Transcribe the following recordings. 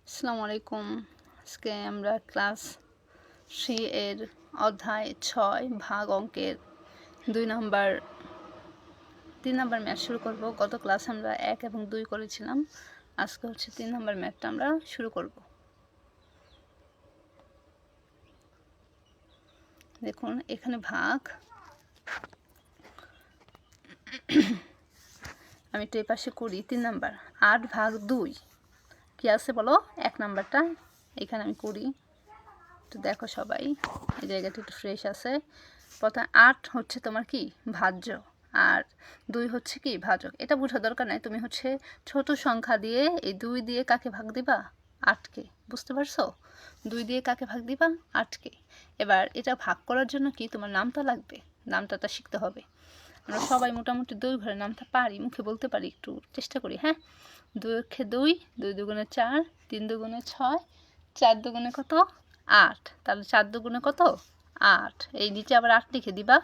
আসসালামু আলাইকুম। আজকে আমরা ক্লাস 3 এর অধ্যায় 6 ভাগ অঙ্কের 3 নাম্বার ম্যাথ শুরু করব। গত ক্লাস আমরা 1 এবং 2 করেছিলাম। আজকে হচ্ছে 3 নাম্বার ম্যাথটা আমরা শুরু করব। দেখুন এখানে ভাগ, আমি একটু এই পাশে করি। 3 নাম্বার 8 ভাগ 2 কি আছে বলো? 1 নাম্বারটা এখানে আমি করি, তো দেখো সবাই এই জায়গাটা একটু ফ্রেশ আছে। প্রথমে 8 হচ্ছে তোমার কি ভাজ্য, আর 2 হচ্ছে কি ভাজক। এটা বোঝা দরকার নাই, তুমি হচ্ছে ছোট সংখ্যা দিয়ে এই 2 দিয়ে কাকে ভাগ দিবা? 8কে। বুঝতে পারছো? 2 দিয়ে কাকে ভাগ দিবা? 8কে। এবার এটা ভাগ করার জন্য কি তোমার নামতা লাগবে, নামতাটা শিখতে হবে। আমরা সবাই মোটামুটি 2 ঘরের নামটা পারি, মুখে বলতে পারি, একটু চেষ্টা করি। হ্যাঁ, 2 অক্ষে 2, 2 দুগুণে 4, 3 দুগুণে 6, 4 দুগুণে কত? 8। তাহলে 4 দুগুণে কত? 8। এই নিচে আবার 8 লিখে দিবা।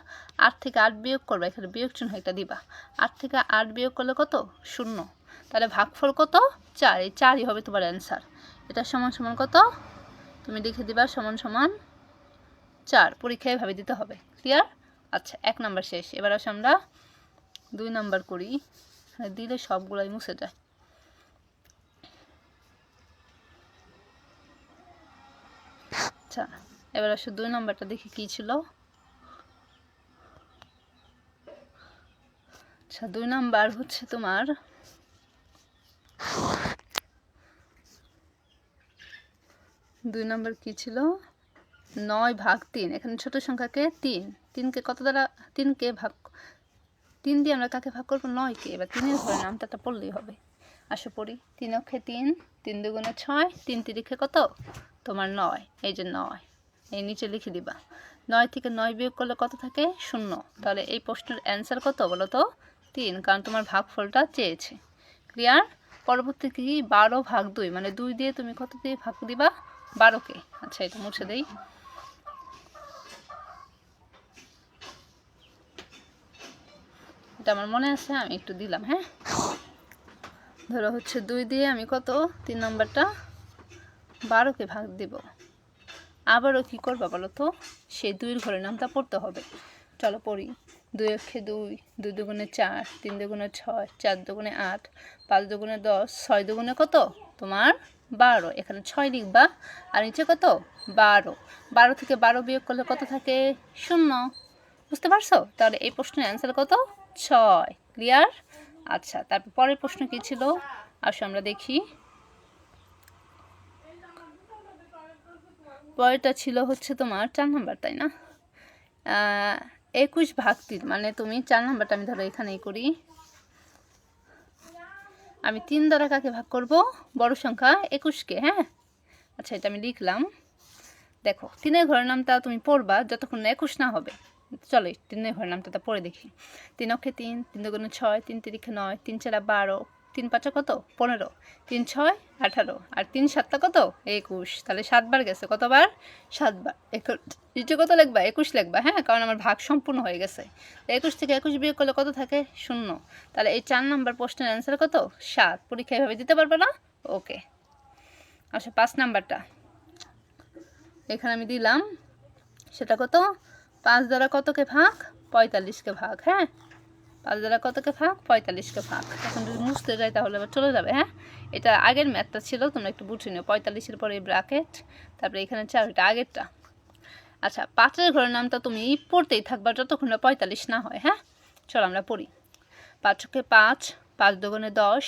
8 থেকে 8 বিয়োগ করবা, এখানে বিয়োগ চিহ্ন একটা দিবা। 8 থেকে 8 বিয়োগ করলে কত? 0। তাহলে ভাগফল কত? 4। এই 4ই হবে তোমার অ্যান্সার। এটা সমান সমান কত? তুমি লিখে দিবা সমান সমান 4। পরীক্ষায় এভাবে দিতে হবে। ক্লিয়ার? আচ্ছা, 1 নাম্বার শেষ। এবার আসে আমরা 2 নাম্বার করি। দিলে সবগুলাই মুছে যায়। আচ্ছা, এবার আসে 2 নাম্বারটা দেখি কি ছিল। আচ্ছা, 2 নাম্বার হচ্ছে তোমার 2 নাম্বার কি ছিল? 9 ভাগ 3। এখানে ছোট সংখ্যাকে 3, 3কে কত দ্বারা? 3কে ভাগ, 3 দিয়ে আমরা কাকে ভাগ করবো? 9কে। এবার 3-এর ঘরে নামটা পড়লেই হবে। আসো পড়ি। 3 অক্ষে 3, 3 দুগুণে 6, 3 তিরিখে কত? তোমার 9। এই যে 9, এই নিচে লিখে দিবা। 9 থেকে 9 বিয়োগ করলে কত থাকে? 0। তাহলে এই প্রশ্নের অ্যান্সার কত বলো তো? 3, কারণ তোমার ভাগফলটা চেয়েছে। ক্লিয়ার? পরবর্তী কি? 12 ভাগ 2, মানে 2 দিয়ে তুমি কত দিয়ে ভাগ দিবা? 12কে। আচ্ছা, এটা মুছে দেই। এটা আমার মনে আছে, আমি একটু দিলাম। হ্যাঁ, ধরো হচ্ছে 2 দিয়ে আমি কত? 3 নাম্বারটা 12কে ভাগ দিব। আবারও কি করবা বলো তো? সেই 2-এর ঘরের নামটা পড়তে হবে। চলো পড়ি। 2 অক্ষে 2, 2 দুগুণে 4, 3 দুগুণে 6, 4 দুগুণে 8, 5 দুগুণে 10, 6 দুগুণে কত? তোমার 12। এখানে 6 লিখবা, আর নিচে কত? 12। 12 থেকে 12 বিয়োগ করলে কত থাকে? 0। বুঝতে পারছো? তাহলে এই প্রশ্নের অ্যান্সার কত? 6। ক্লিয়ার? আচ্ছা, তারপর পরের প্রশ্ন কি ছিল আসো আমরা দেখি। পরেরটা ছিল হচ্ছে তোমার 4 নাম্বার, তাই না? 21 ভাগ 3, মানে তুমি 4 নাম্বারটা আমি ধরো এখানেই করি। আমি 3 দ্বারা কাকে ভাগ করব? বড় সংখ্যা 21কে। হ্যাঁ, আচ্ছা, এটা আমি লিখলাম। দেখো 3-এর ঘরের নামটা তুমি পড়বা যতক্ষণ না 21 না হবে। চলো 3-এর ঘরের নামটা পড়ে দেখি। 3 অক্ষে 3, 3 দুগুণে 6, 3 তিরিখে 9, 3 চারা 12, 3 পাঁচা কত? 15, 3 6 18, আর 3 7টা কত? 21। তাহলে 7 বার গেছে। কতবার? 7 বার। নিচে কত লিখবা? 21 লিখবা। হ্যাঁ, কারণ আমার ভাগ সম্পূর্ণ হয়ে গেছে। 21 থেকে 21 বিয়োগ করলে কত থাকে? 0। তাহলে এই 4 নাম্বার প্রশ্নের অ্যান্সার কত? 7। পরীক্ষা এভাবে দিতে পারবে না? ওকে। আচ্ছা, 5 নাম্বারটা এখানে আমি দিলাম। সেটা কত? 5 দ্বারা কতকে ভাগ? 45কে ভাগ। হ্যাঁ, 5 দ্বারা কতকে ভাগ? 45কে ভাগ। এখন যদি মুছতে যাই তাহলে আবার চলে যাবে। হ্যাঁ, এটা আগের ম্যাথটা ছিল, তোমরা একটু বুঝে নিও। 45-এর পরে ব্র্যাকেট, তারপরে এখানে 4, এটা আগেরটা। আচ্ছা, 5-এর ঘরের নামটা তুমি পড়তেই থাকবা যতক্ষণ না 45 না হয়। হ্যাঁ, চলো আমরা পড়ি। 5 অক্ষে 5, 5 দুগুণে 10,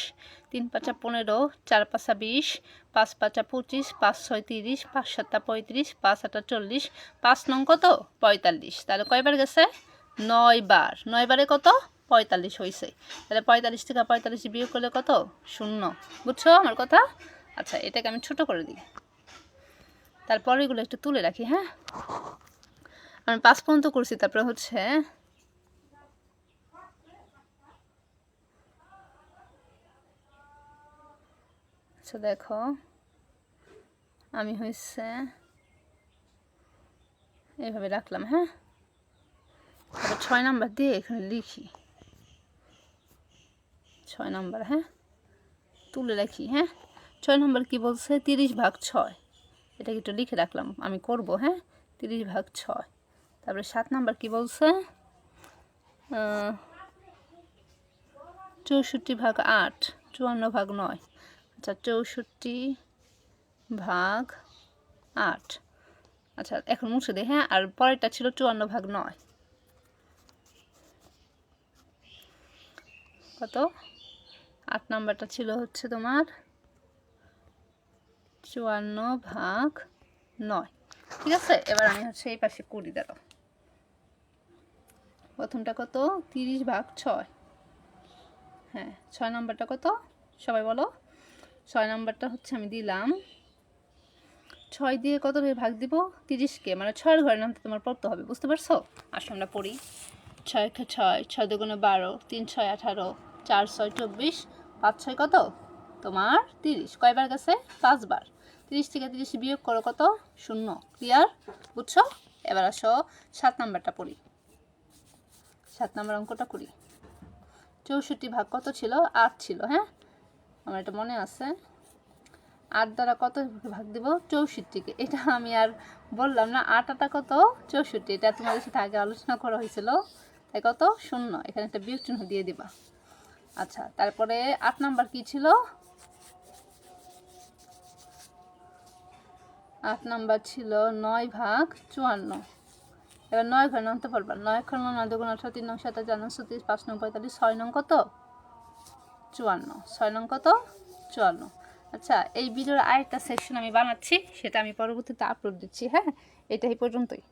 3 পাঁচা 15, 4 পাঁচা 20, 5 পাঁচা 25, 5 6 30, 5 7 35, 5 8 40, 5 নং কত? 45। তাহলে কয়বার গেছে? 9 বার। 9 বারে কত? 45 হয়েছে। তাহলে 45 থেকে 45 বিয়োগ করলে কত? 0। বুঝছো আমার কথা? আচ্ছা, এটাকে আমি ছোট করে দিই, তারপরে এগুলো একটু তুলে রাখি। হ্যাঁ, আমি 5 পর্যন্ত করছি, তারপরে হচ্ছে আচ্ছা দেখো আমি হয়েছে এইভাবে রাখলাম। হ্যাঁ, তারপর 6 নাম্বার দিয়ে এখানে লিখি 6 নাম্বার। হ্যাঁ, তুলে রাখি। হ্যাঁ, 6 নম্বর কি বলছে? 30/6। এটা একটু লিখে রাখলাম, আমি করব। হ্যাঁ, 30/6। তারপরে 7 নম্বর কি বলছে? 64/8, 54/9। আচ্ছা, 64/8। আচ্ছা, এখন মুছে দিই। হ্যাঁ, আর পরেরটা ছিল 54/9। কত? 8 নাম্বারটা ছিল হচ্ছে তোমার 54/9। ঠিক আছে, এবার আমি হচ্ছে এই পাশে করি। দাঁড়াও, প্রথমটা কত? 30/6। হ্যাঁ, 6 নাম্বারটা কত? সবাই বলো। 6 নাম্বারটা হচ্ছে আমি দিলাম 6 দিয়ে কত ভাগ দিব? 30কে, মানে 6-এর ঘরের নামটা তোমার পড়তে হবে, বুঝতে পারছো? আসো আমরা পড়ি। 6 × 6, 6 × 12, 3 × 6 18, 4 × 6 24, 5 × 6 কত? তোমার 30। কয়বার গেছে? 5 বার। 30 থেকে 30 বিয়োগ করো, কত? 0। ক্লিয়ার? বুঝছো? এবার আসো 7 নাম্বারটা পড়ি। 7 নাম্বার অঙ্কটা করি। 64 ভাগ কত ছিল? 8 ছিল। হ্যাঁ, আমার এটা মনে আছে। 8 দ্বারা কত ভাগ দিব? 64কে। এটা আমি আর বললাম না। 8 8 কত? 64। এটা তোমাদের সাথে আগে আলোচনা করা হয়েছিল। তাই কত? 0। এখানে একটা বিয়োগ চিহ্ন দিয়ে দিবা। আচ্ছা, তারপরে 8 নাম্বার কি ছিল? 8 নাম্বার ছিল 9/54। এবার 9 ঘরে নামতে পারবা। 9 × 9 = 9 × 18, 3 × 7 = 4 × 36, 5 × 45, 6 নং কত? 54। 6 নং কত? 54। আচ্ছা, এই ভিডিওর আরেকটা সেকশন আমি বানাচ্ছি, সেটা আমি পরবর্তীতে আপলোড দিচ্ছি। হ্যাঁ, এটাই পর্যন্তই।